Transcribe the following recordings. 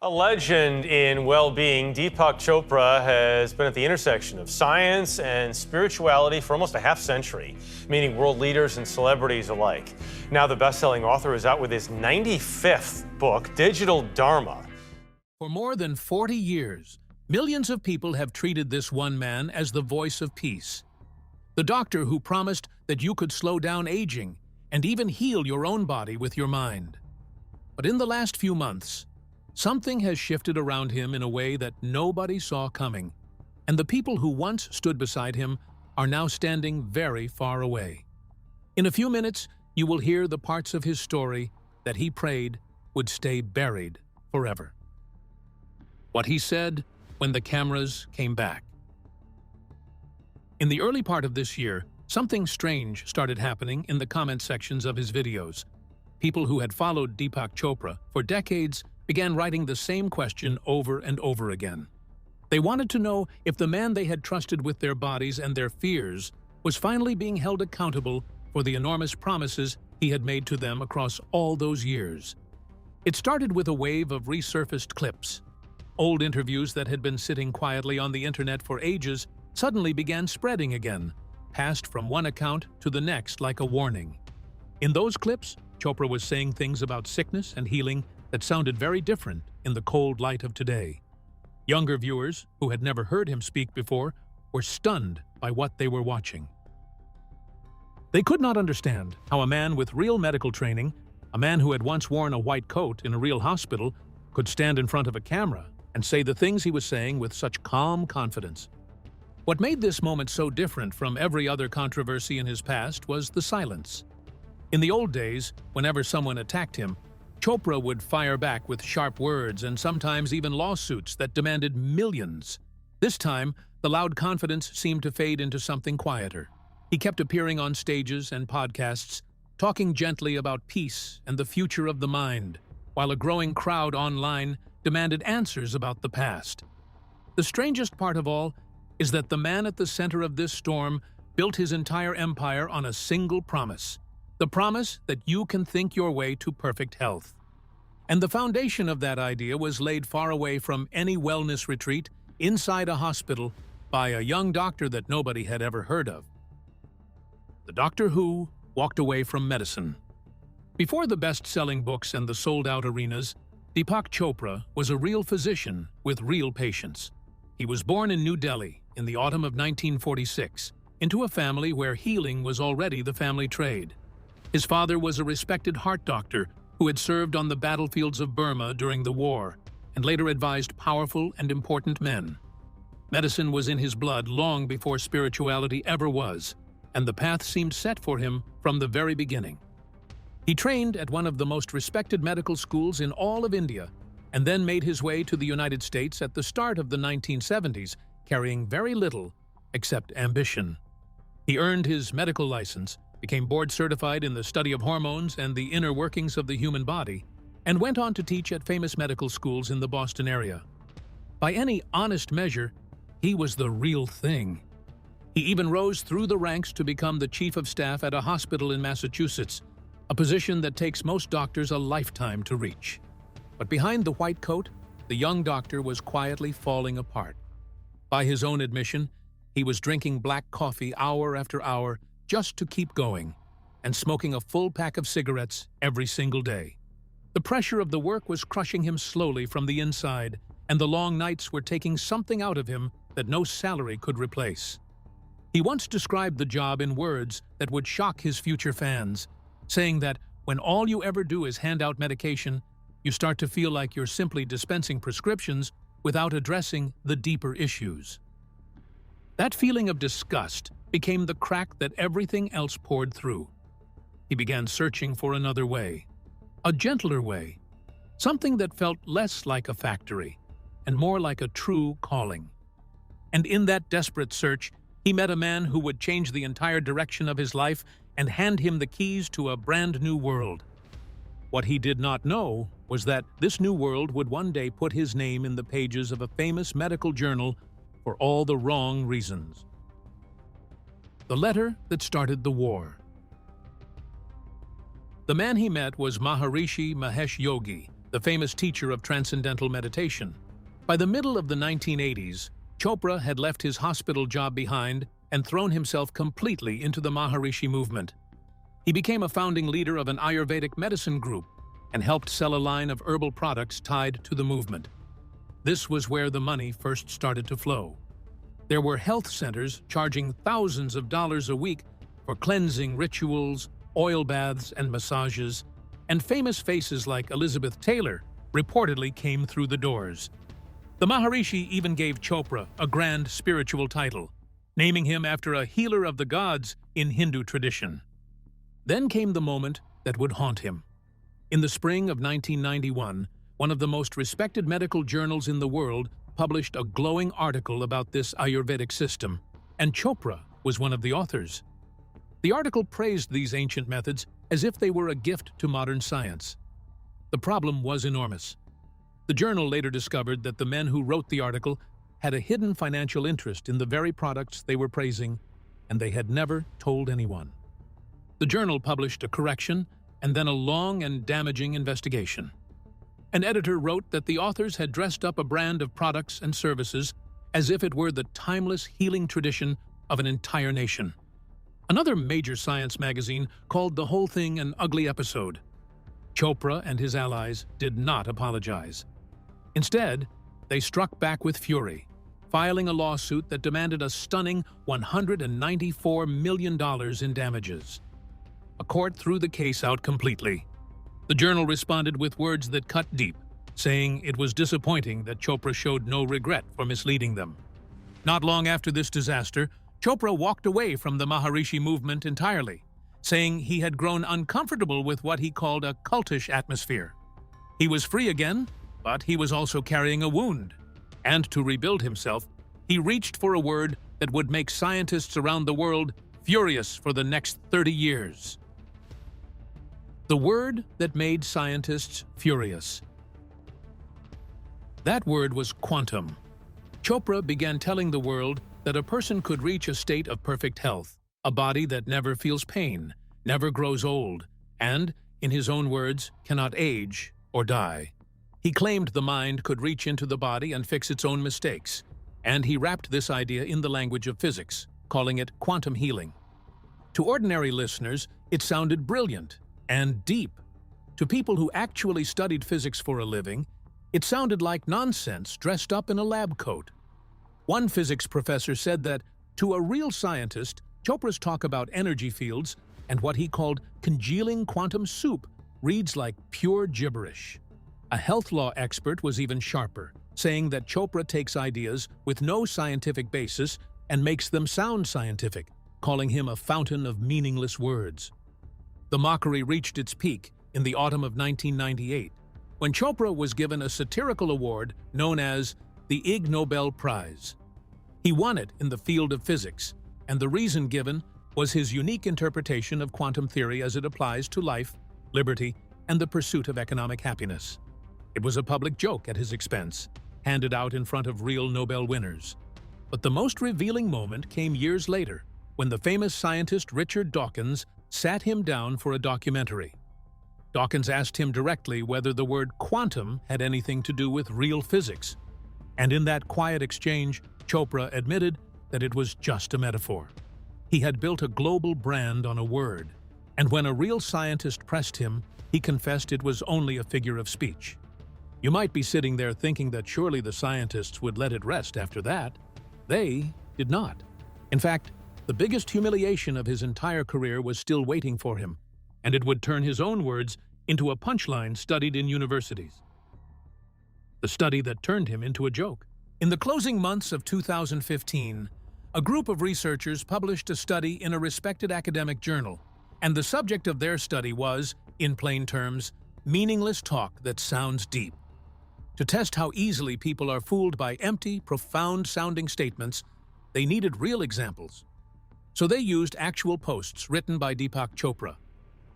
A legend in well-being, Deepak Chopra has been at the intersection of science and spirituality for almost a half century, meeting world leaders and celebrities alike. Now the best-selling author is out with his 95th book, Digital Dharma. For more than 40 years, millions of people have treated this one man as the voice of peace. The doctor who promised that you could slow down aging and even heal your own body with your mind. But in the last few months, something has shifted around him in a way that nobody saw coming, and the people who once stood beside him are now standing very far away. In a few minutes, you will hear the parts of his story that he prayed would stay buried forever. What he said when the cameras came back. In the early part of this year, something strange started happening in the comment sections of his videos. People who had followed Deepak Chopra for decades began writing the same question over and over again. They wanted to know if the man they had trusted with their bodies and their fears was finally being held accountable for the enormous promises he had made to them across all those years. It started with a wave of resurfaced clips. Old interviews that had been sitting quietly on the internet for ages suddenly began spreading again, passed from one account to the next like a warning. In those clips, Chopra was saying things about sickness and healing that sounded very different in the cold light of today. Younger viewers, who had never heard him speak before, were stunned by what they were watching. They could not understand how a man with real medical training, a man who had once worn a white coat in a real hospital, could stand in front of a camera and say the things he was saying with such calm confidence. What made this moment so different from every other controversy in his past was the silence. In the old days, whenever someone attacked him, Chopra would fire back with sharp words and sometimes even lawsuits that demanded millions. This time, the loud confidence seemed to fade into something quieter. He kept appearing on stages and podcasts, talking gently about peace and the future of the mind, while a growing crowd online demanded answers about the past. The strangest part of all is that the man at the center of this storm built his entire empire on a single promise. The promise that you can think your way to perfect health. And the foundation of that idea was laid far away from any wellness retreat inside a hospital by a young doctor that nobody had ever heard of. The doctor who walked away from medicine. Before the best-selling books and the sold-out arenas, Deepak Chopra was a real physician with real patients. He was born in New Delhi in the autumn of 1946, into a family where healing was already the family trade. His father was a respected heart doctor who had served on the battlefields of Burma during the war and later advised powerful and important men. Medicine was in his blood long before spirituality ever was, and the path seemed set for him from the very beginning. He trained at one of the most respected medical schools in all of India and then made his way to the United States at the start of the 1970s, carrying very little except ambition. He earned his medical license, became board-certified in the study of hormones and the inner workings of the human body, and went on to teach at famous medical schools in the Boston area. By any honest measure, he was the real thing. He even rose through the ranks to become the chief of staff at a hospital in Massachusetts, a position that takes most doctors a lifetime to reach. But behind the white coat, the young doctor was quietly falling apart. By his own admission, he was drinking black coffee hour after hour just to keep going, and smoking a full pack of cigarettes every single day. The pressure of the work was crushing him slowly from the inside, and the long nights were taking something out of him that no salary could replace. He once described the job in words that would shock his future fans, saying that when all you ever do is hand out medication, you start to feel like you're simply dispensing prescriptions without addressing the deeper issues. That feeling of disgust became the crack that everything else poured through. He began searching for another way, a gentler way, something that felt less like a factory and more like a true calling. And in that desperate search, he met a man who would change the entire direction of his life and hand him the keys to a brand new world. What he did not know was that this new world would one day put his name in the pages of a famous medical journal for all the wrong reasons. The letter that started the war. The man he met was Maharishi Mahesh Yogi, the famous teacher of transcendental meditation. By the middle of the 1980s, Chopra had left his hospital job behind and thrown himself completely into the Maharishi movement. He became a founding leader of an Ayurvedic medicine group and helped sell a line of herbal products tied to the movement. This was where the money first started to flow. There were health centers charging thousands of dollars a week for cleansing rituals, oil baths, and massages, and famous faces like Elizabeth Taylor reportedly came through the doors. The Maharishi even gave Chopra a grand spiritual title, naming him after a healer of the gods in Hindu tradition. Then came the moment that would haunt him. In the spring of 1991, one of the most respected medical journals in the world published a glowing article about this Ayurvedic system, and Chopra was one of the authors. The article praised these ancient methods as if they were a gift to modern science. The problem was enormous. The journal later discovered that the men who wrote the article had a hidden financial interest in the very products they were praising, and they had never told anyone. The journal published a correction and then a long and damaging investigation. An editor wrote that the authors had dressed up a brand of products and services as if it were the timeless healing tradition of an entire nation. Another major science magazine called the whole thing an ugly episode. Chopra and his allies did not apologize. Instead, they struck back with fury, filing a lawsuit that demanded a stunning $194 million in damages. A court threw the case out completely. The journal responded with words that cut deep, saying it was disappointing that Chopra showed no regret for misleading them. Not long after this disaster, Chopra walked away from the Maharishi movement entirely, saying he had grown uncomfortable with what he called a cultish atmosphere. He was free again, but he was also carrying a wound. And to rebuild himself, he reached for a word that would make scientists around the world furious for the next 30 years. The word that made scientists furious. That word was quantum. Chopra began telling the world that a person could reach a state of perfect health, a body that never feels pain, never grows old, and, in his own words, cannot age or die. He claimed the mind could reach into the body and fix its own mistakes, and he wrapped this idea in the language of physics, calling it quantum healing. To ordinary listeners, it sounded brilliant and deep. To people who actually studied physics for a living, it sounded like nonsense dressed up in a lab coat. One physics professor said that, to a real scientist, Chopra's talk about energy fields and what he called congealing quantum soup reads like pure gibberish. A health law expert was even sharper, saying that Chopra takes ideas with no scientific basis and makes them sound scientific, calling him a fountain of meaningless words. The mockery reached its peak in the autumn of 1998, when Chopra was given a satirical award known as the Ig Nobel Prize. He won it in the field of physics, and the reason given was his unique interpretation of quantum theory as it applies to life, liberty, and the pursuit of economic happiness. It was a public joke at his expense, handed out in front of real Nobel winners. But the most revealing moment came years later, when the famous scientist Richard Dawkins sat him down for a documentary. Dawkins asked him directly whether the word quantum had anything to do with real physics. And in that quiet exchange, Chopra admitted that it was just a metaphor. He had built a global brand on a word, and when a real scientist pressed him, he confessed it was only a figure of speech. You might be sitting there thinking that surely the scientists would let it rest after that. They did not. In fact, the biggest humiliation of his entire career was still waiting for him, and it would turn his own words into a punchline studied in universities. The study that turned him into a joke. In the closing months of 2015, a group of researchers published a study in a respected academic journal, and the subject of their study was, in plain terms, meaningless talk that sounds deep. To test how easily people are fooled by empty, profound-sounding statements, they needed real examples. So they used actual posts written by Deepak Chopra.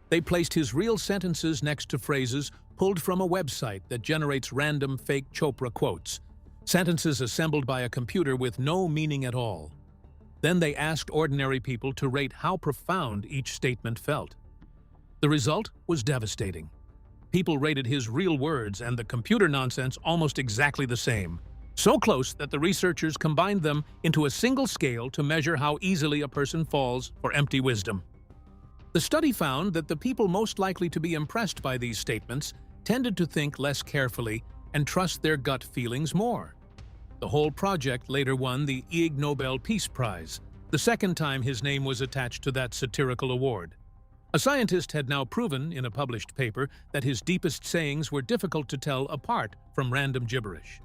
They placed his real sentences next to phrases pulled from a website that generates random fake Chopra quotes, sentences assembled by a computer with no meaning at all. Then they asked ordinary people to rate how profound each statement felt. The result was devastating. People rated his real words and the computer nonsense almost exactly the same. So close that the researchers combined them into a single scale to measure how easily a person falls for empty wisdom. The study found that the people most likely to be impressed by these statements tended to think less carefully and trust their gut feelings more. The whole project later won the Ig Nobel Peace Prize, the second time his name was attached to that satirical award. A scientist had now proven in a published paper that his deepest sayings were difficult to tell apart from random gibberish.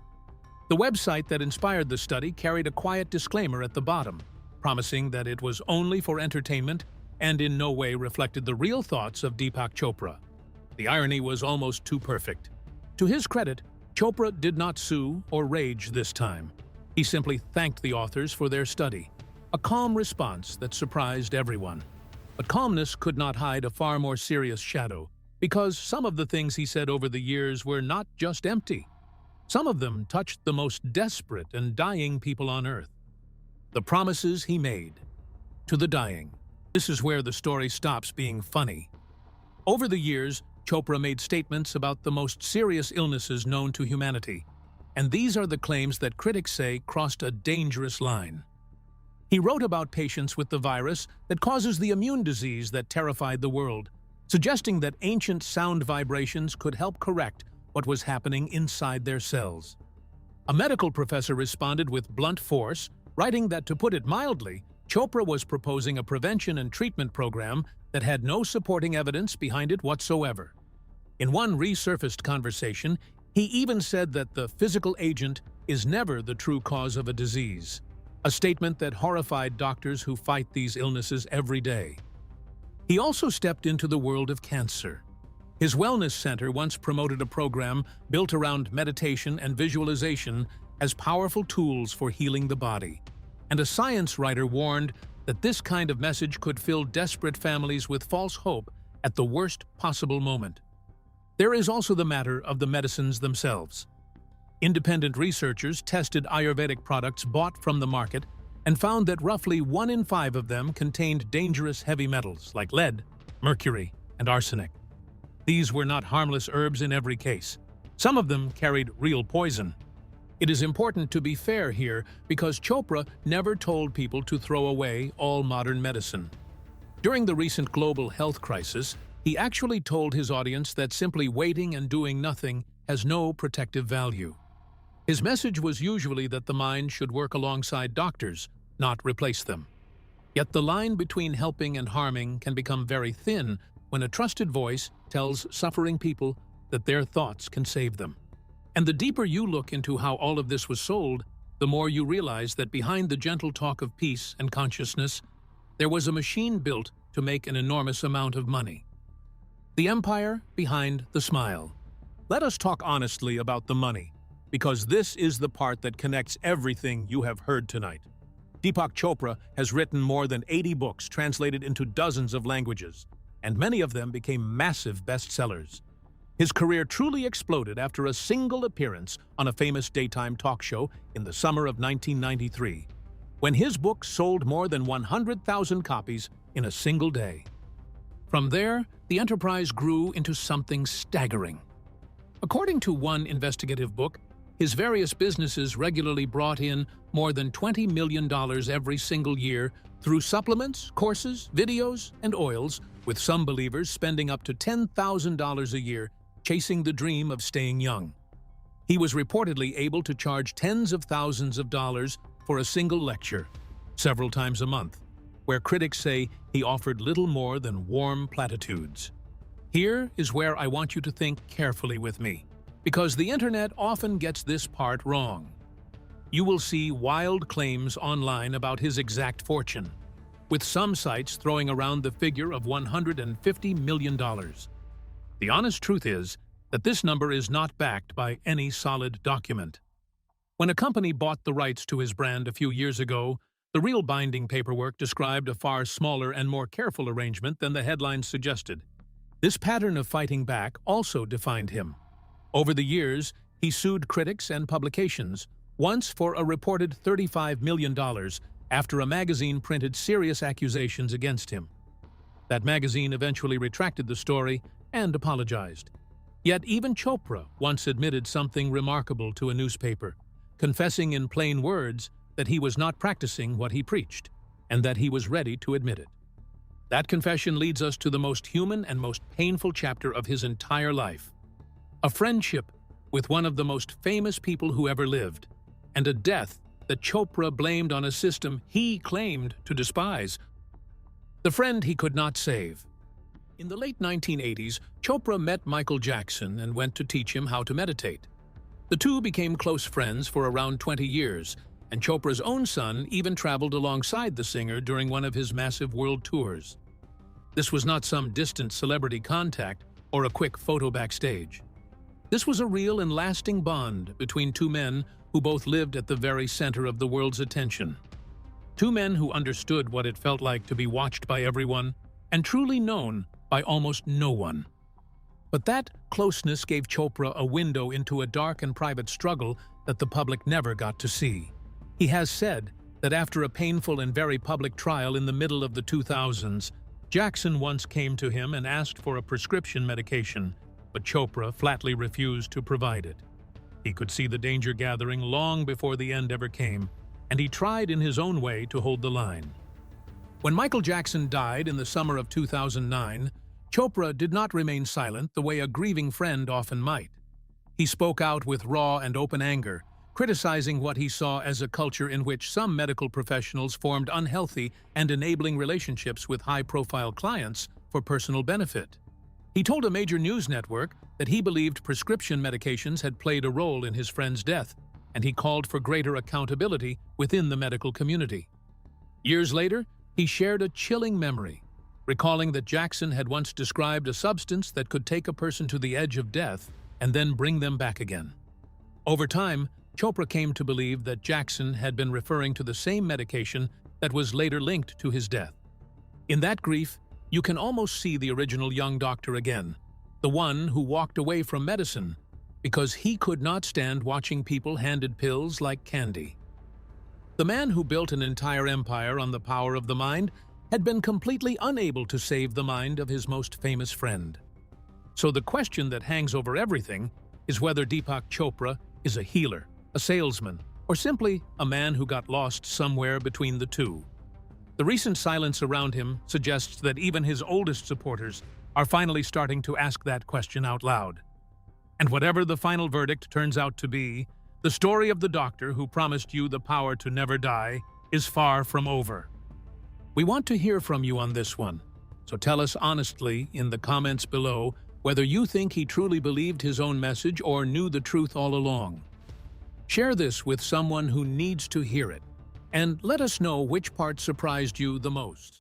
The website that inspired the study carried a quiet disclaimer at the bottom, promising that it was only for entertainment and in no way reflected the real thoughts of Deepak Chopra. The irony was almost too perfect. To his credit, Chopra did not sue or rage this time. He simply thanked the authors for their study, a calm response that surprised everyone. But calmness could not hide a far more serious shadow, because some of the things he said over the years were not just empty. Some of them touched the most desperate and dying people on Earth. The promises he made to the dying. This is where the story stops being funny. Over the years, Chopra made statements about the most serious illnesses known to humanity, and these are the claims that critics say crossed a dangerous line. He wrote about patients with the virus that causes the immune disease that terrified the world, suggesting that ancient sound vibrations could help correct what was happening inside their cells. A medical professor responded with blunt force, writing that, to put it mildly, Chopra was proposing a prevention and treatment program that had no supporting evidence behind it whatsoever. In one resurfaced conversation, he even said that the physical agent is never the true cause of a disease, a statement that horrified doctors who fight these illnesses every day. He also stepped into the world of cancer. His wellness center once promoted a program built around meditation and visualization as powerful tools for healing the body. And a science writer warned that this kind of message could fill desperate families with false hope at the worst possible moment. There is also the matter of the medicines themselves. Independent researchers tested Ayurvedic products bought from the market and found that roughly 1 in 5 of them contained dangerous heavy metals like lead, mercury, and arsenic. These were not harmless herbs in every case. Some of them carried real poison. It is important to be fair here because Chopra never told people to throw away all modern medicine. During the recent global health crisis, he actually told his audience that simply waiting and doing nothing has no protective value. His message was usually that the mind should work alongside doctors, not replace them. Yet the line between helping and harming can become very thin when a trusted voice tells suffering people that their thoughts can save them. And the deeper you look into how all of this was sold, the more you realize that behind the gentle talk of peace and consciousness, there was a machine built to make an enormous amount of money. The empire behind the smile. Let us talk honestly about the money, because this is the part that connects everything you have heard tonight. Deepak Chopra has written more than 80 books translated into dozens of languages, and many of them became massive bestsellers. His career truly exploded after a single appearance on a famous daytime talk show in the summer of 1993, when his book sold more than 100,000 copies in a single day. From there, the enterprise grew into something staggering. According to one investigative book, his various businesses regularly brought in more than $20 million every single year through supplements, courses, videos, and oils, with some believers spending up to $10,000 a year chasing the dream of staying young. He was reportedly able to charge tens of thousands of dollars for a single lecture, several times a month, where critics say he offered little more than warm platitudes. Here is where I want you to think carefully with me, because the internet often gets this part wrong. You will see wild claims online about his exact fortune, with some sites throwing around the figure of $150 million. The honest truth is that this number is not backed by any solid document. When a company bought the rights to his brand a few years ago, the real binding paperwork described a far smaller and more careful arrangement than the headlines suggested. This pattern of fighting back also defined him. Over the years, he sued critics and publications, once for a reported $35 million after a magazine printed serious accusations against him. That magazine eventually retracted the story and apologized. Yet even Chopra once admitted something remarkable to a newspaper, confessing in plain words that he was not practicing what he preached, and that he was ready to admit it. That confession leads us to the most human and most painful chapter of his entire life. A friendship with one of the most famous people who ever lived, and a death that Chopra blamed on a system he claimed to despise. The friend he could not save. In the late 1980s, Chopra met Michael Jackson and went to teach him how to meditate. The two became close friends for around 20 years, and Chopra's own son even traveled alongside the singer during one of his massive world tours. This was not some distant celebrity contact or a quick photo backstage. This was a real and lasting bond between two men who both lived at the very center of the world's attention. Two men who understood what it felt like to be watched by everyone and truly known by almost no one. But that closeness gave Chopra a window into a dark and private struggle that the public never got to see. He has said that after a painful and very public trial in the middle of the 2000s, Jackson once came to him and asked for a prescription medication, but Chopra flatly refused to provide it. He could see the danger gathering long before the end ever came, and he tried in his own way to hold the line. When Michael Jackson died in the summer of 2009, Chopra did not remain silent the way a grieving friend often might. He spoke out with raw and open anger, criticizing what he saw as a culture in which some medical professionals formed unhealthy and enabling relationships with high-profile clients for personal benefit. He told a major news network that he believed prescription medications had played a role in his friend's death, and he called for greater accountability within the medical community. Years later, he shared a chilling memory, recalling that Jackson had once described a substance that could take a person to the edge of death and then bring them back again. Over time, Chopra came to believe that Jackson had been referring to the same medication that was later linked to his death. In that grief, you can almost see the original young doctor again, the one who walked away from medicine because he could not stand watching people handed pills like candy. The man who built an entire empire on the power of the mind had been completely unable to save the mind of his most famous friend. So the question that hangs over everything is whether Deepak Chopra is a healer, a salesman, or simply a man who got lost somewhere between the two. The recent silence around him suggests that even his oldest supporters are finally starting to ask that question out loud. And whatever the final verdict turns out to be, the story of the doctor who promised you the power to never die is far from over. We want to hear from you on this one, so tell us honestly in the comments below whether you think he truly believed his own message or knew the truth all along. Share this with someone who needs to hear it, and let us know which part surprised you the most.